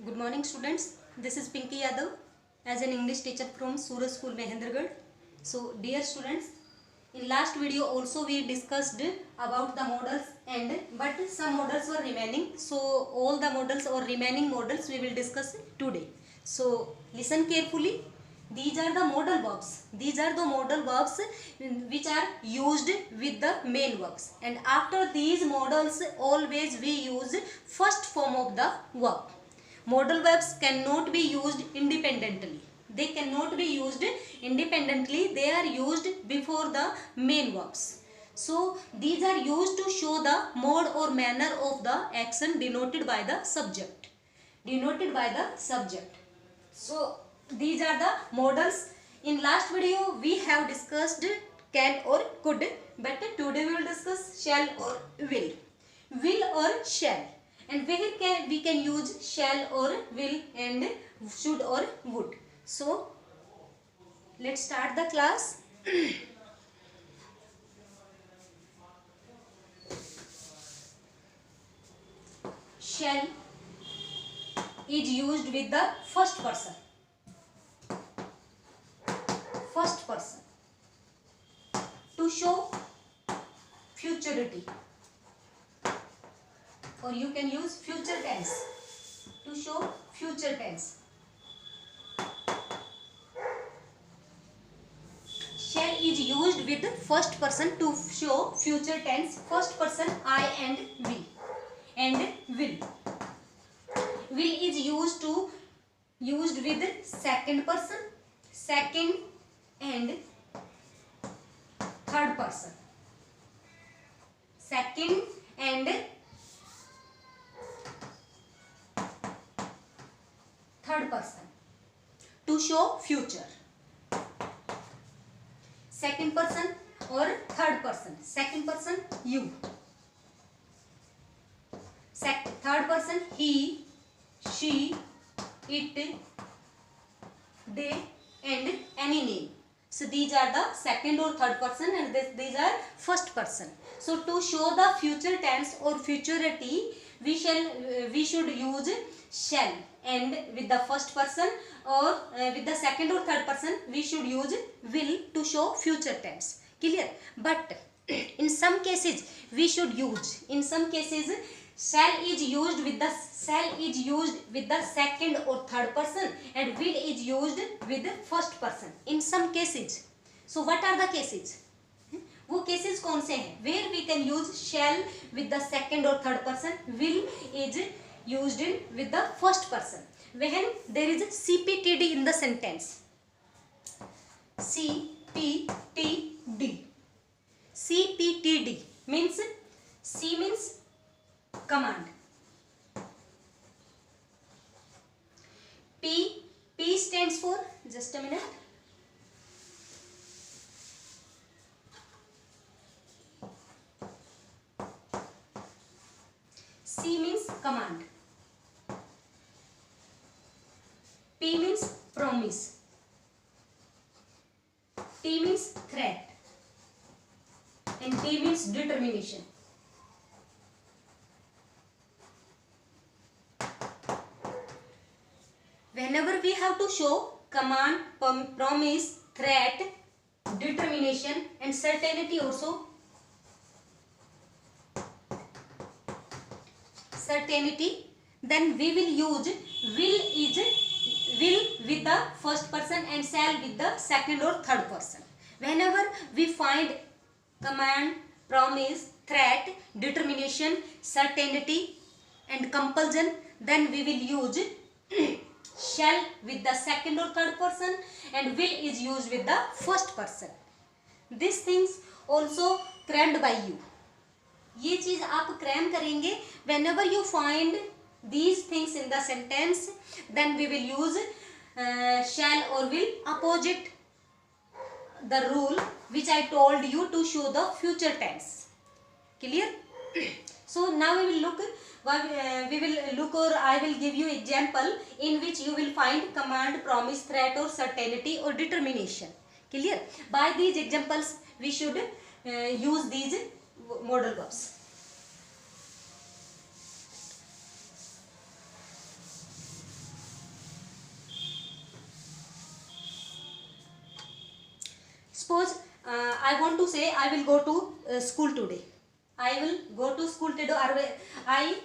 Good morning students. This is Pinky Yadav as an English teacher from Suraj School Mahendragarh. So dear students, in last video also we discussed about the models but some models were remaining. So all the models or remaining models we will discuss today. So listen carefully. These are the modal verbs. These are the modal verbs which are used with the main verbs. And after these modals always we use first form of the verb. Modal verbs cannot be used independently. They cannot be used independently. They are used before the main verbs. So these are used to show the mode or manner of the action denoted by the subject. Denoted by the subject. So these are the modals. In last video we have discussed can or could, but today we will discuss shall or will. Will or shall. And where we can use shall or will and should or would. So let's start the class. Shall is used with the first person. First person to show futurity, or you can use future tense to show future tense. Shall is used with first person to show future tense. First person I and we and will. Will is used with second person, second and third person. Second and third person to show future. Second person or third person. Second person you. Third person he, she, it, they and any name. So these are the second or third person and these are first person. So to show the future tense or futurity we should use shall, and with the first person or with the second or third person we should use will to show future tense. Clear? But in some cases we should use, in some cases shall is used with the second or third person and will is used with the first person in some cases. So what are the cases? वो cases कौन से हैं? Where we can use shall with the second or third person, will is used with the first person. When there is CPTD in the sentence. CPTD. CPTD means C means command. P stands for, just a minute. C means command. P means promise. T means threat. And D means determination. Whenever we have to show command, promise, threat, determination and certainty also, certainty, then we will use will with the first person and shall with the second or third person. Whenever we find command, promise, threat, determination, certainty and compulsion, then we will use shall with the second or third person and will is used with the first person. These things also crammed by you. ये चीज आप cram करेंगे. Whenever you find these things in the sentence, then we will use shall or will opposite the rule which I told you to show the future tense. Clear? So now we will look or I will give you example in which you will find command, promise, threat or certainty or determination. Clear? By these examples we should use these modal verbs. suppose I want to say I will go to school today. I will go to school today, or I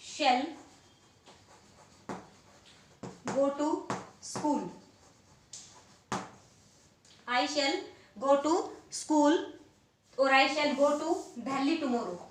shall go to school. I shall go to school, or I shall go to Delhi tomorrow.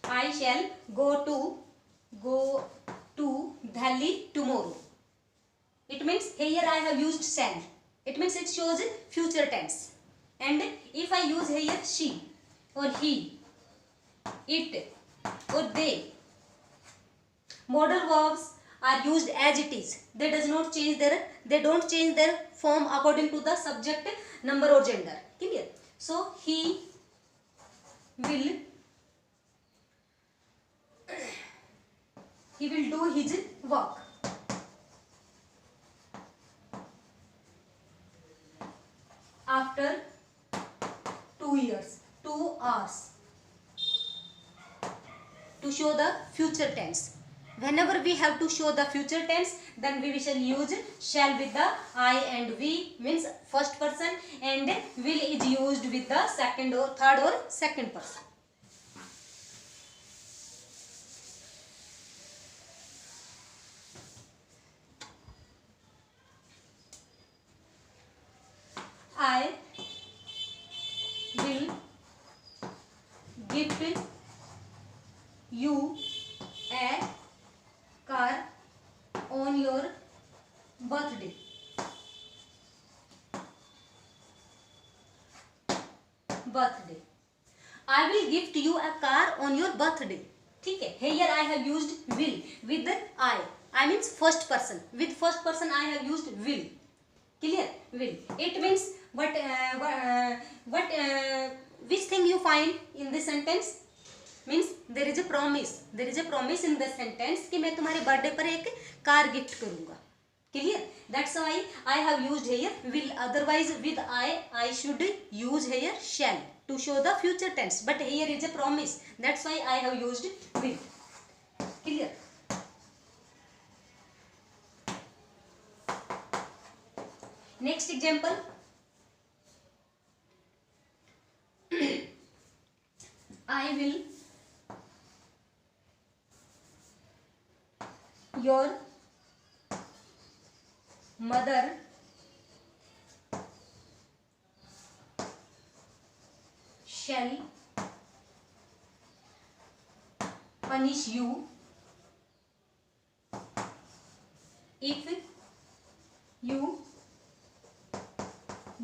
I shall go to Delhi tomorrow. It means here I have used shall. It means it shows future tense. And if I use here she or he, it or they, modal verbs are used as it is. They don't change their form according to the subject, number or gender. Clear? So he will do his work. After 2 years, 2 hours, to show the future tense. Whenever we have to show the future tense, then we shall use shall with the I and we, means first person, and will is used with the second or third or second person. I will gift you a car on your birthday. I will gift you a car on your birthday. ठीक है, here I have used will with I means first person. With first person I have used will. Clear? Will. It means which thing you find in this sentence? Means there is a promise. There is a promise in the sentence कि मैं तुम्हारे birthday पर एक car gift करूंगा. Clear? That's why I have used here will. Otherwise with I should use here shall to show the future tense. But here is a promise. That's why I have used will. Clear? Next example. I will your mother shall punish you if you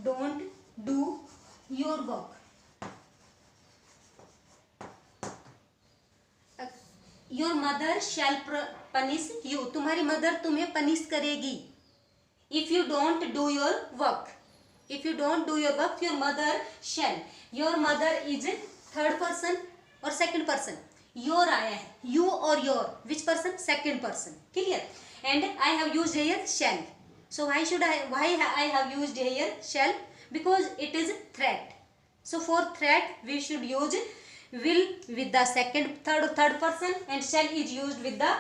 don't do your work. Your mother shall punish you. तुम्हारी mother तुम्हें punish करेगी. If you don't do your work. If you don't do your work, your mother shall. Your mother is third person or second person. Your आया है. You or your. Which person? Second person. Clear? And I have used here shall. So why I have used here shall? Because it is threat. So for threat we should use will with the third person, and shall is used with the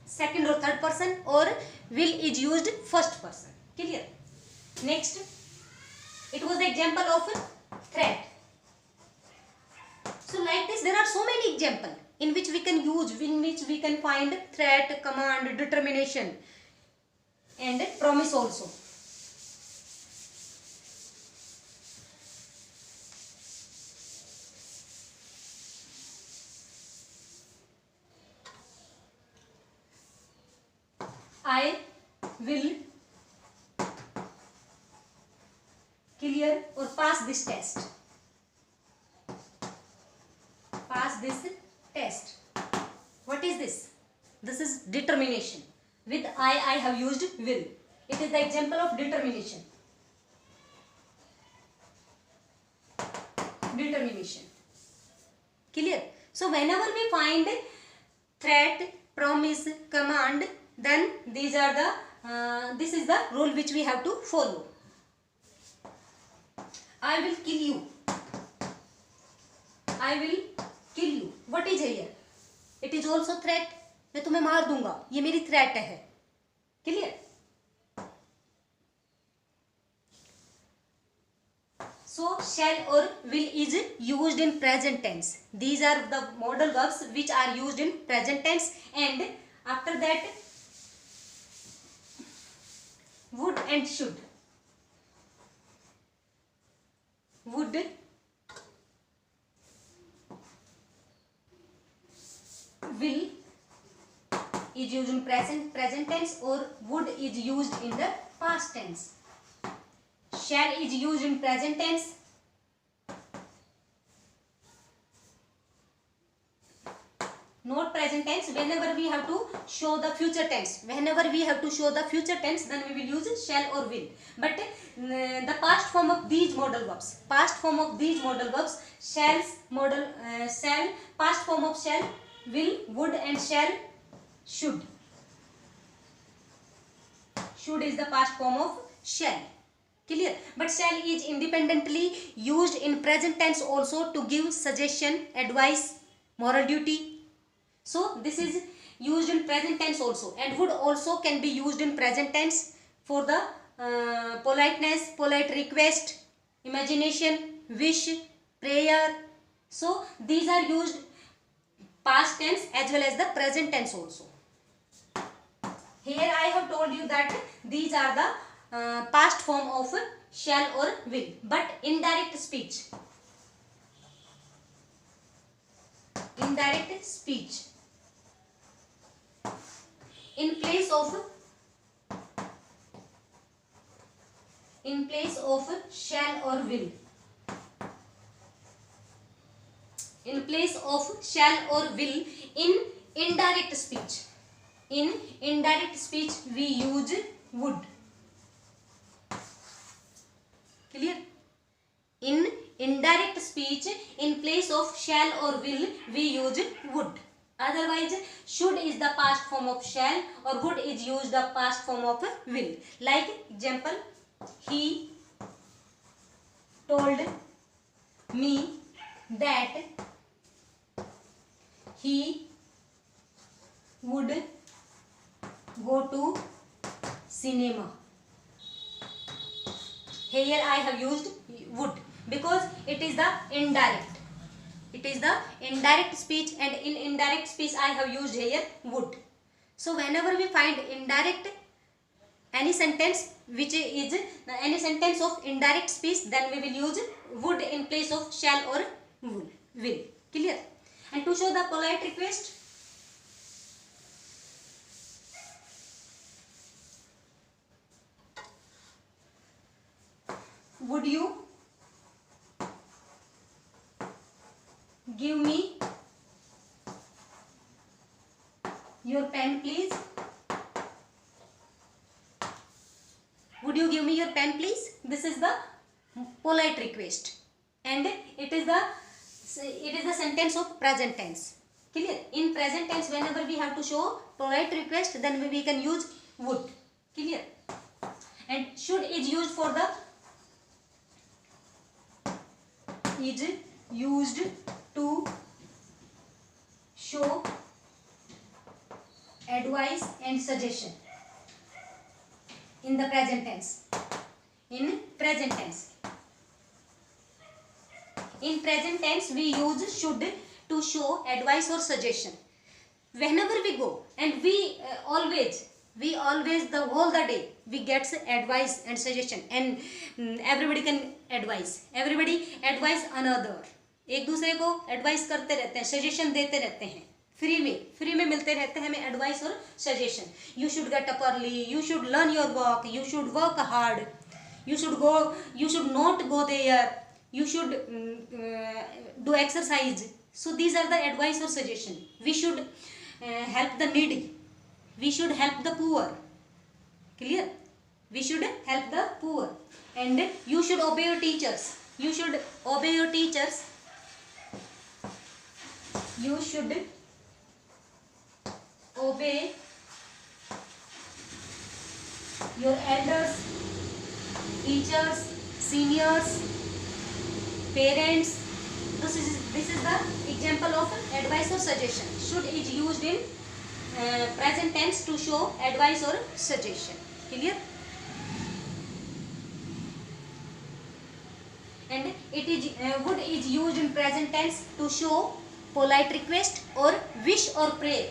second or third person, or will is used first person. Clear? Next, it was the example of threat. So like this there are so many examples in which we can use, in which we can find threat, command, determination and promise also. I will clear or pass this test. Pass this test. What is this? This is determination. With I have used will. It is the example of determination. Determination. Clear? So whenever we find threat, promise, command, then these are the this is the rule which we have to follow. I will kill you. I will kill you. What is here? It is also threat. मैं तुम्हें मार दूंगा. ये मेरी threat है. Clear? So shall or will is used in present tense. These are the modal verbs which are used in present tense. And after that, would and should. Would will is used in present tense, or would is used in the past tense. Shall is used in present tense. Not present tense. Whenever we have to show the future tense, whenever we have to show the future tense, then we will use shall or will. But the past form of these modal verbs, shall's modal, shall, past form of shall, will, would and shall, should. Should is the past form of shall. Clear? But shall is independently used in present tense also to give suggestion, advice, moral duty. So this is used in present tense also. And would also can be used in present tense for the politeness, polite request, imagination, wish, prayer. So these are used past tense as well as the present tense also. Here I have told you that these are the past form of shall or will. But indirect speech, in place of shall or will, in place of shall or will, in indirect speech we use would. Clear? In indirect speech, in place of shall or will, we use would. Otherwise, should is the past form of shall, or would is used the past form of will. Like example, he told me that he would go to cinema. Here I have used would because it is the indirect. Speech, and in indirect speech I have used here would. So whenever we find indirect any sentence which is any sentence of indirect speech, then we will use would in place of shall or will. Clear? And to show the polite request, would you give me your pen please? Would you give me your pen please? This is the polite request, and it is the sentence of present tense. Clear? In present tense, whenever we have to show polite request, then we can use would. Clear? And should is used for the to show advice and suggestion in the present tense. In present tense we use should to show advice or suggestion. Whenever we go, and we always the whole the day we get advice and suggestion, and everybody can advise another. एक दूसरे को advice करते रहते हैं, suggestion देते रहते हैं, free में मिलते रहते हैं हमें एडवाइस और suggestion. You should get up early, you should learn your work, you should work hard, you should not go there, you should do exercise. So these are the advice or suggestion. We should help the needy, we should help the poor. Clear? We should help the poor. And you should obey your teachers, you should obey your teachers, you should obey your elders, teachers, seniors, parents. This is the example of advice or suggestion. Should is used in present tense to show advice or suggestion. Clear? And it is would is used in present tense to show polite request or wish or pray.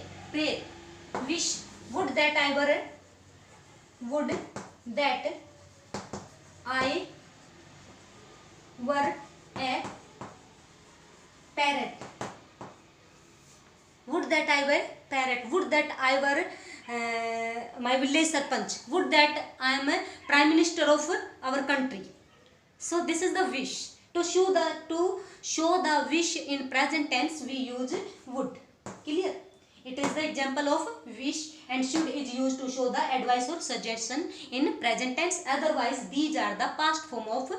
Wish. Would that I were a parrot. Would that I were parrot. Would that I were my village sarpanch. Would that I am a prime minister of our country. So this is the wish. To show the wish in present tense, we use would. Clear? It is the example of wish, and should is used to show the advice or suggestion in present tense. Otherwise, these are the past form of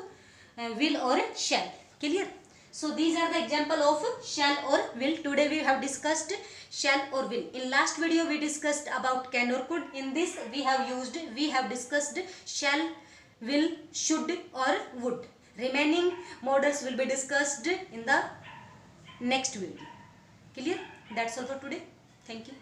will or shall. Clear? So these are the example of shall or will. Today we have discussed shall or will. In last video we discussed about can or could. In this we have discussed shall, will, should or would. Remaining models will be discussed in the next video. Clear? That's all for today. Thank you.